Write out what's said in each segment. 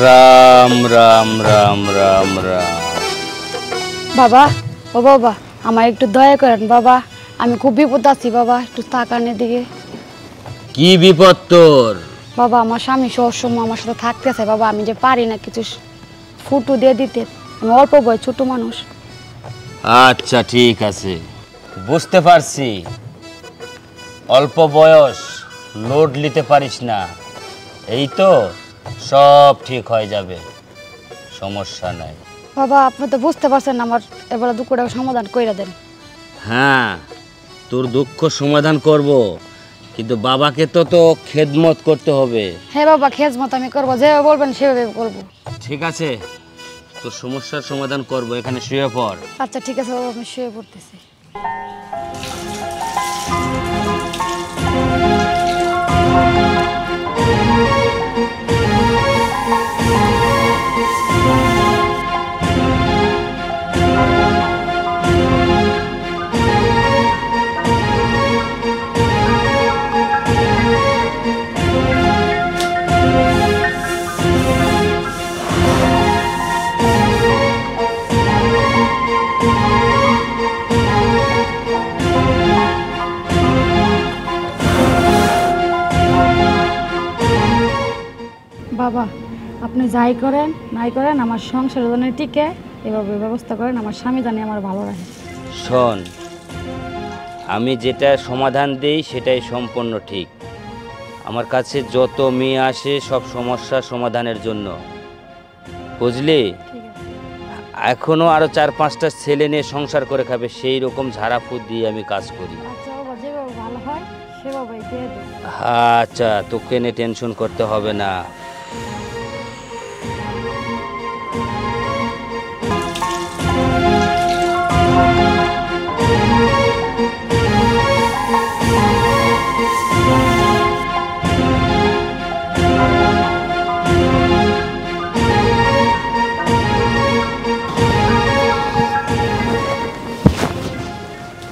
রাম রাম রাম রাম রাম। বাবা, ও বাবা, আমার একটু দয়া করেন বাবা, আমি খুব বিপদ আছি বাবা, একটু তাকানের দিকে। কি বিপদ তোর? বাবা, আমার স্বামী সবসময় আমার সাথে থাকতেছে বাবা, আমি যে পারি না কিছু ফুটো দিয়ে দিতে, আমি অল্প বয়স ছোট মানুষ। আচ্ছা ঠিক আছে, বুঝতে পারছি, অল্প বয়স, লোড নিতে পারিস না, এই তো সব ঠিক হয়ে যাবে, সমস্যা নাই। বাবা, আপনি তো বুঝতে পারছেন না, আমার এবারে দুঃখটা সমাধান কইরা দেন। হ্যাঁ, তোর দুঃখ সমাধান করব, কিন্তু বাবাকে তো খেদমত করতে হবে। হ্যাঁ বাবা, খেজমত আমি করবো, যেভাবে বলবেন সেভাবে করবো। ঠিক আছে, তোর সমস্যার সমাধান করব, এখানে শুয়ে পড়। আচ্ছা ঠিক আছে বাবা, আমি শুয়ে পড়তেছি। বাবা, আপনি যাই করেন নাই করেন, আমার সংসার যেন টিকে এভাবে ব্যবস্থা করেন, আমার স্বামী জানি আমার ভালো রাখে। শোন, আমি যেটা সমাধান দেই সেটাই সম্পূর্ণ ঠিক। আমার কাছে যত মেয়ে আসে সব সমস্যার সমাধানের জন্য, বুঝলি? ঠিক আছে। এখনো আরো 4-5টা ছেলে নিয়ে সংসার করে খাবে, সেই রকম ঝাড়াফুঁক দিয়ে আমি কাজ করি। আচ্ছা বাবা, যেভাবে ভালো হয় সেভাবেই দিয়ে দেব। আচ্ছা, তোকে নিয়ে টেনশন করতে হবে না।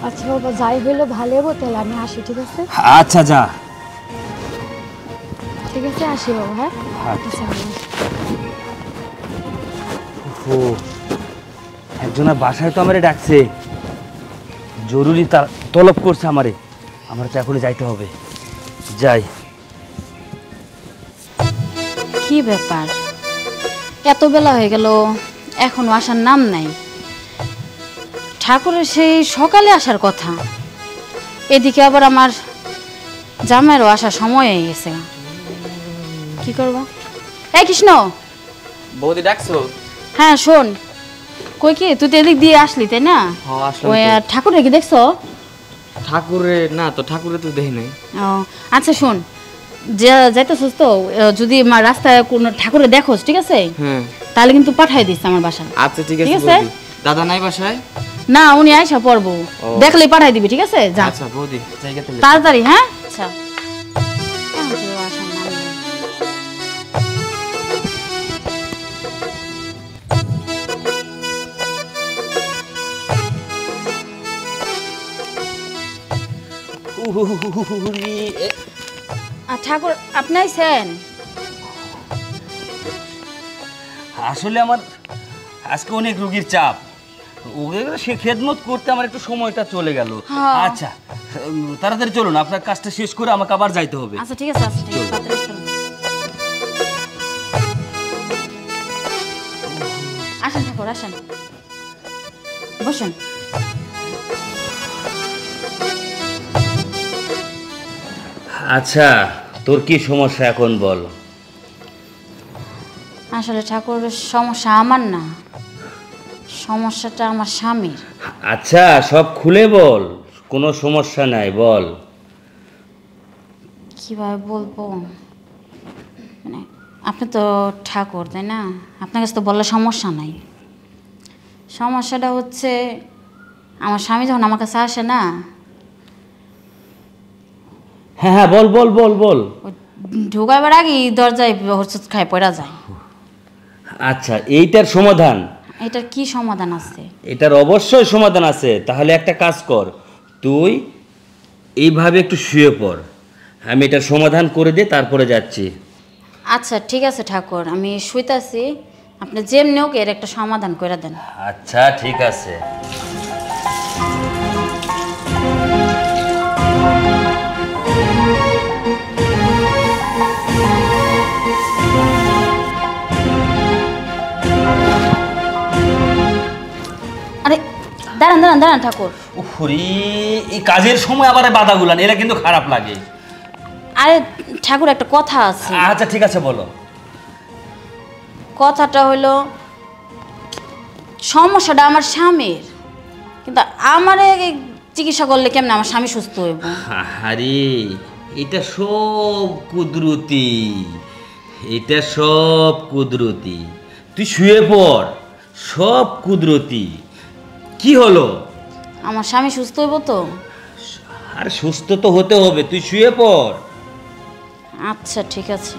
আচ্ছা বাবা, যাই হইলো ভালো হবো, তাহলে আমি আসি, ঠিক আছে? আচ্ছা যা। ঠিক আছে, আসি বাবা। হ্যাঁ আচ্ছা বাবা। ও, একজনের বাসায় তো আমারে ডাকছে, জরুরি তার তলব করছে আমারে, আমার তো এখনই যাইতে হবে, যাই। কি ব্যাপার, এত বেলা হয়ে গেল এখনো আসার নাম নাই? ঠাকুরের সেই সকালে আসার কথা, এদিকে আবার আমার জামাইয়েরও আসার সময় হয়ে গেছে। কি করবো? এই কৃষ্ণ, বৌদি ডাকছো? হ্যাঁ শোন, কই কি তুই তো এদিক দিয়ে আসলি তাই না? হ্যাঁ আসলাম। ওই ঠাকুরের কি দেখছো? ঠাকুরে না তো, ঠাকুরে তো দেখি নাই। ও আচ্ছা শোন, যাইতেছিস তো, যদি রাস্তায় কোনো ঠাকুরে দেখোস, ঠিক আছে, হ্যাঁ তাহলে কিন্তু পাঠাই দিস আমার বাসায়। আচ্ছা ঠিক ঠিক আছে আছে? বৌদি। দাদা নাই বাসায়? না, উনি আইসা পড়বো, দেখলে পাঠাই দিবি, ঠিক আছে? যা আচ্ছা বৌদি, জায়গা থেকে তাড়াতাড়ি। হ্যাঁ আচ্ছা। কেমন ছিল আসার নাম নেই? আর ঠাকুর আপনি আইছেন? আসলে আমার আজকে অনেক রোগীর চাপ, ওকে সে খেদমত করতে আমার একটু সময়টা চলে গেল। হ্যাঁ। আচ্ছা, তাড়াতাড়ি চলুন, আপনার কাজটা শেষ করে আমাকে আবার যাইতে হবে। আচ্ছা ঠিক আছে, আচ্ছা ঠিক আছে, তাড়াতাড়ি চলুন। আসেন ঠাকুর, আসেন, বসেন। আচ্ছা, তোর কি সমস্যা এখন বল। আসলে ঠাকুর, সমস্যা আমার না, সমস্যাটা আমার স্বামীর। আচ্ছা, সব খুলে বল, কোনো সমস্যা নাই, বল। কিভাবে বলবো, মানে আপনি তো ঠাকুর তাই না, আপনার কাছে তো বললে সমস্যা নাই। সমস্যাটা হচ্ছে, আমার স্বামী যখন আমার কাছে আসে না, হ্যাঁ হ্যাঁ, বল বল বল বল। ওই ঢোকাবার আগেই দরজায় হরচত খায় পড়া যায়। আচ্ছা, এইটার সমাধান? এটার কি সমাধান আছে? এটার অবশ্যই সমাধান আছে। তাহলে একটা কাজ কর, তুই এইভাবে একটু শুয়ে পড়, আমি এটার সমাধান করে দিয়ে তারপরে যাচ্ছি। আচ্ছা ঠিক আছে ঠাকুর, আমি শুইতাছি, আপনি যেমনি হোক এর একটা সমাধান করে দেন। আচ্ছা ঠিক আছে। আরে দাঁড়ান দাঁড়ান দাঁড়ান ঠাকুর। উফরি, এই কাজের সময় আবার বাধাগুলান, এরা কিন্তু খারাপ লাগে। আরে ঠাকুর একটা কথা আছে। আচ্ছা ঠিক আছে, বলো। কথাটা হলো সমস্যাটা আমার স্বামীর, কিন্তু আমার চিকিৎসা করলে কেমন আমার স্বামী সুস্থ হইব? আরে এটা সব কুদরতি, এটা সব কুদরতি। তুই শুয়ে পড়, সব কুদরতি। কি হলো? আমার স্বামী সুস্থ হইব তো? আর সুস্থ তো হতে হবে, তুই শুয়ে পড়। আচ্ছা ঠিক আছে।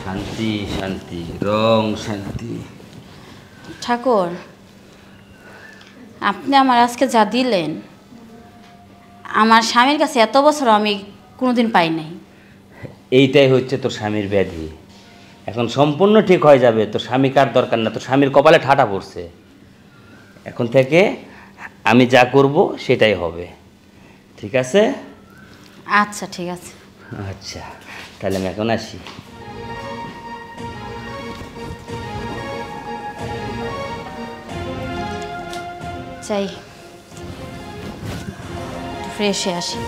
শান্তি শান্তি, রং শান্তি। ঠাকুর, আপনি আমার আজকে যা দিলেন, আমার স্বামীর কাছে এত বছর আমি কোনোদিন পাই নাই। এইটাই হচ্ছে তোর স্বামীর ব্যাধি। এখন সম্পূর্ণ ঠিক হয়ে যাবে, তোর স্বামীকে আর দরকার না, তোর স্বামীর কপালে ঠাটা পড়ছে। এখন থেকে আমি যা করব সেটাই হবে, ঠিক আছে? আচ্ছা ঠিক আছে। আচ্ছা তাহলে আমি এখন আসি। চাই ফ্রেশ হয়ে আসি।